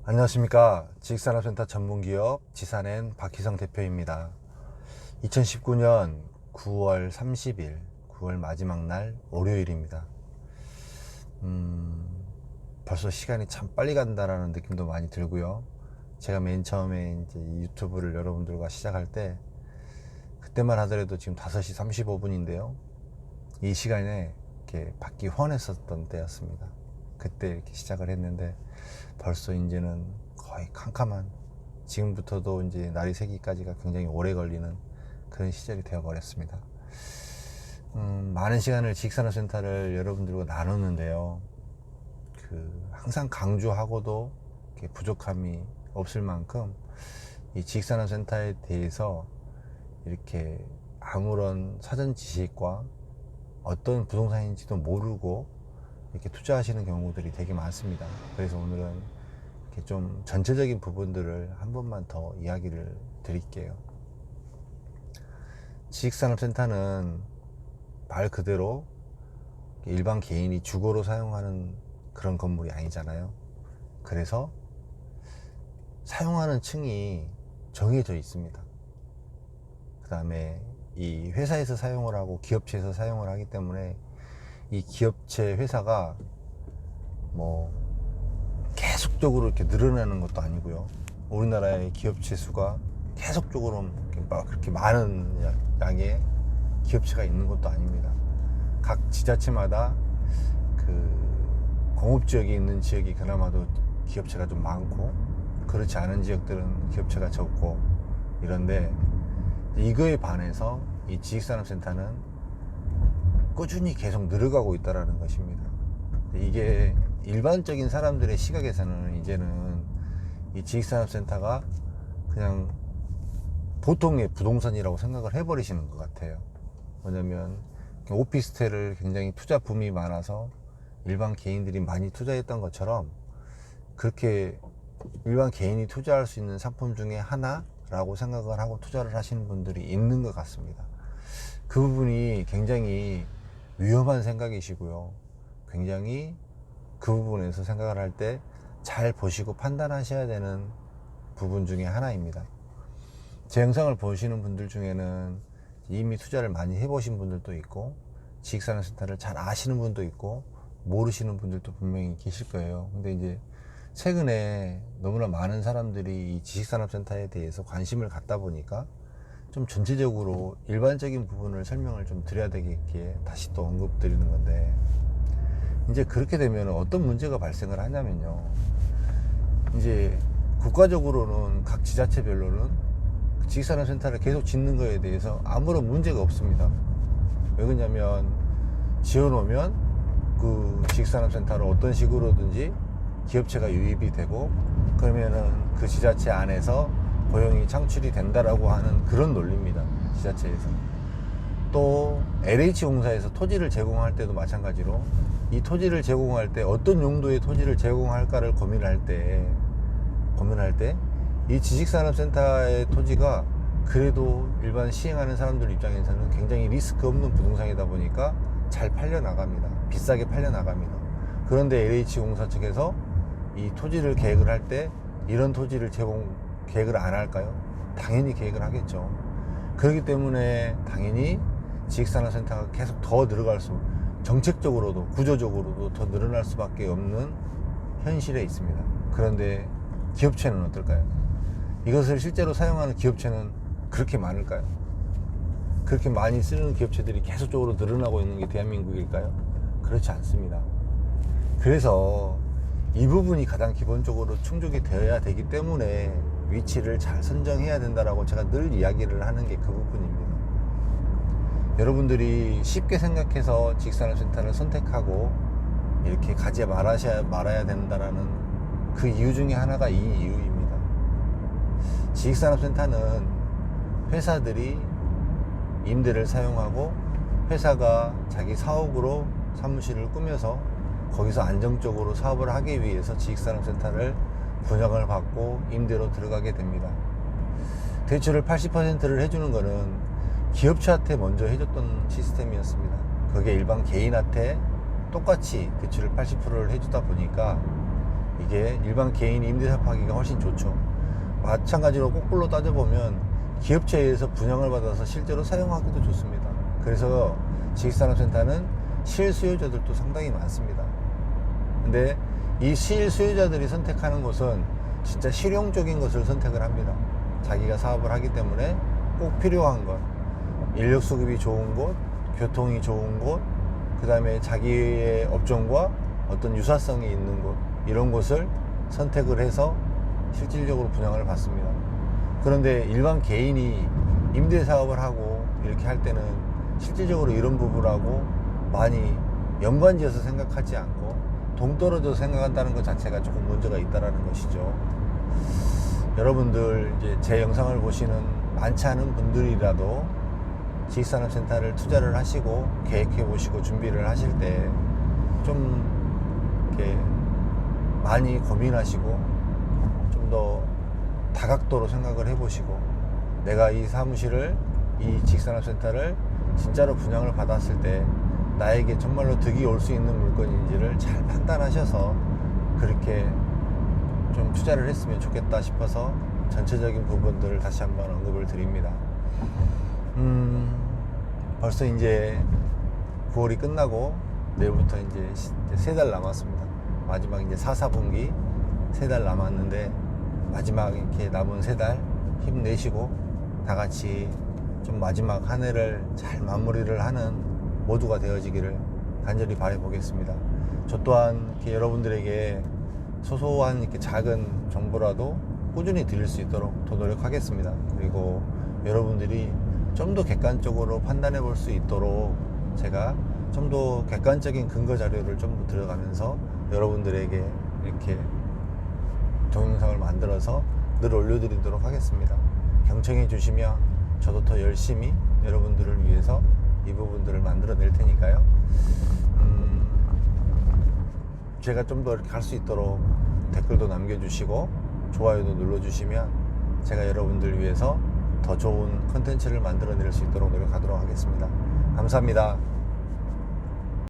안녕하십니까. 지식산업센터 전문기업 지산엔 박희성 대표입니다. 2019년 9월 30일, 9월 마지막 날 월요일입니다. 벌써 시간이 참 빨리 간다라는 느낌도 많이 들고요. 제가 맨 처음에 이제 유튜브를 여러분들과 시작할 때, 그때만 하더라도 지금 5시 35분인데요. 이 시간에 이렇게 받기 훤했었던 때였습니다. 그때 이렇게 시작을 했는데 벌써 이제는 거의 캄캄한, 지금부터도 이제 날이 새기까지가 굉장히 오래 걸리는 그런 시절이 되어 버렸습니다. 많은 시간을 지식산업센터를 여러분들과 나누는데요. 항상 강조하고도 이렇게 부족함이 없을 만큼 이 지식산업센터에 대해서 이렇게 아무런 사전 지식과 어떤 부동산인지도 모르고 이렇게 투자하시는 경우들이 되게 많습니다. 그래서 오늘은 이렇게 좀 전체적인 부분들을 한 번만 더 이야기를 드릴게요. 지식산업센터는 말 그대로 일반 개인이 주거로 사용하는 그런 건물이 아니잖아요. 그래서 사용하는 층이 정해져 있습니다. 그 다음에 이 회사에서 사용을 하고 기업체에서 사용을 하기 때문에 이 기업체 회사가 뭐 계속적으로 이렇게 늘어나는 것도 아니고요. 우리나라의 기업체 수가 계속적으로 막 그렇게 많은 양의 기업체가 있는 것도 아닙니다. 각 지자체마다 그 공업지역이 있는 지역이 그나마도 기업체가 좀 많고, 그렇지 않은 지역들은 기업체가 적고 이런데, 이거에 반해서 이 지식산업센터는 꾸준히 계속 늘어가고 있다는 것입니다. 이게 일반적인 사람들의 시각에서는 이제는 이 지식산업센터가 그냥 보통의 부동산이라고 생각을 해버리시는 것 같아요. 왜냐면 오피스텔을 굉장히 투자 붐이 많아서 일반 개인들이 많이 투자했던 것처럼, 그렇게 일반 개인이 투자할 수 있는 상품 중에 하나라고 생각을 하고 투자를 하시는 분들이 있는 것 같습니다. 그 부분이 굉장히 위험한 생각이시고요. 굉장히 그 부분에서 생각을 할 때 잘 보시고 판단하셔야 되는 부분 중에 하나입니다. 제 영상을 보시는 분들 중에는 이미 투자를 많이 해보신 분들도 있고, 지식산업센터를 잘 아시는 분도 있고, 모르시는 분들도 분명히 계실 거예요. 근데 이제 최근에 너무나 많은 사람들이 이 지식산업센터에 대해서 관심을 갖다 보니까 좀 전체적으로 일반적인 부분을 설명을 좀 드려야 되겠기에 다시 또 언급 드리는 건데, 이제 그렇게 되면 어떤 문제가 발생을 하냐면요. 이제 국가적으로는 각 지자체별로는 지식산업센터를 계속 짓는 거에 대해서 아무런 문제가 없습니다. 왜 그러냐면 지어놓으면 그 지식산업센터를 어떤 식으로든지 기업체가 유입이 되고, 그러면은 그 지자체 안에서 고용이 창출이 된다라고 하는 그런 논리입니다. 지자체에서. 또 LH공사에서 토지를 제공할 때도 마찬가지로 이 토지를 제공할 때 어떤 용도의 토지를 제공할까를 고민할 때 이 지식산업센터의 토지가 그래도 일반 시행하는 사람들 입장에서는 굉장히 리스크 없는 부동산이다 보니까 잘 팔려나갑니다. 비싸게 팔려나갑니다. 그런데 LH공사 측에서 이 토지를 계획을 할 때 이런 토지를 계획을 안 할까요? 당연히 계획을 하겠죠. 그렇기 때문에 당연히 지식산업센터가 계속 더 늘어갈 정책적으로도 구조적으로도 더 늘어날 수밖에 없는 현실에 있습니다. 그런데 기업체는 어떨까요? 이것을 실제로 사용하는 기업체는 그렇게 많을까요? 그렇게 많이 쓰는 기업체들이 계속적으로 늘어나고 있는 게 대한민국일까요? 그렇지 않습니다. 그래서 이 부분이 가장 기본적으로 충족이 되어야 되기 때문에 위치를 잘 선정해야 된다라고 제가 늘 이야기를 하는 게 그 부분입니다. 여러분들이 쉽게 생각해서 지식산업센터를 선택하고 이렇게 가지 말아야 된다라는 그 이유 중에 하나가 이 이유입니다. 지식산업센터는 회사들이 임대를 사용하고 회사가 자기 사옥으로 사무실을 꾸며서 거기서 안정적으로 사업을 하기 위해서 지식산업센터를 분양을 받고 임대로 들어가게 됩니다. 대출을 80%를 해주는 거는 기업체한테 먼저 해줬던 시스템이었습니다. 그게 일반 개인한테 똑같이 대출을 80%를 해주다 보니까 이게 일반 개인이 임대사업하기가 훨씬 좋죠. 마찬가지로 거꾸로 따져보면 기업체에서 분양을 받아서 실제로 사용하기도 좋습니다. 그래서 지식산업센터는 실수요자들도 상당히 많습니다. 근데 이 실수요자들이 선택하는 곳은 진짜 실용적인 것을 선택을 합니다. 자기가 사업을 하기 때문에 꼭 필요한 것, 인력 수급이 좋은 곳, 교통이 좋은 곳, 그 다음에 자기의 업종과 어떤 유사성이 있는 곳, 이런 곳을 선택을 해서 실질적으로 분양을 받습니다. 그런데 일반 개인이 임대 사업을 하고 이렇게 할 때는 실질적으로 이런 부분하고 많이 연관지어서 생각하지 않고 동떨어져서 생각한다는 것 자체가 조금 문제가 있다는 것이죠. 여러분들 이제 제 영상을 보시는 많지 않은 분들이라도 지식산업센터를 투자를 하시고 계획해 보시고 준비를 하실 때 좀 이렇게 많이 고민하시고 좀 더 다각도로 생각을 해 보시고 내가 이 사무실을, 이 지식산업센터를 진짜로 분양을 받았을 때 나에게 정말로 득이 올 수 있는 물건인지를 잘 판단하셔서 그렇게 좀 투자를 했으면 좋겠다 싶어서 전체적인 부분들을 다시 한번 언급을 드립니다. 벌써 이제 9월이 끝나고 내일부터 이제 3달 남았습니다. 마지막 이제 4, 4분기 3달 남았는데 마지막 이렇게 남은 3달 힘내시고 다 같이 좀 마지막 한 해를 잘 마무리를 하는 모두가 되어지기를 간절히 바라보겠습니다. 저 또한 이렇게 여러분들에게 소소한 이렇게 작은 정보라도 꾸준히 드릴 수 있도록 더 노력하겠습니다. 그리고 여러분들이 좀 더 객관적으로 판단해 볼 수 있도록 제가 좀 더 객관적인 근거 자료를 좀 더 들어가면서 여러분들에게 이렇게 동영상을 만들어서 늘 올려드리도록 하겠습니다. 경청해 주시면 저도 더 열심히 여러분들을 위해서 이 부분들을 만들어 낼 테니까요. 제가 좀 더 이렇게 갈 수 있도록 댓글도 남겨주시고 좋아요도 눌러주시면 제가 여러분들 위해서 더 좋은 컨텐츠를 만들어 낼 수 있도록 노력하도록 하겠습니다. 감사합니다.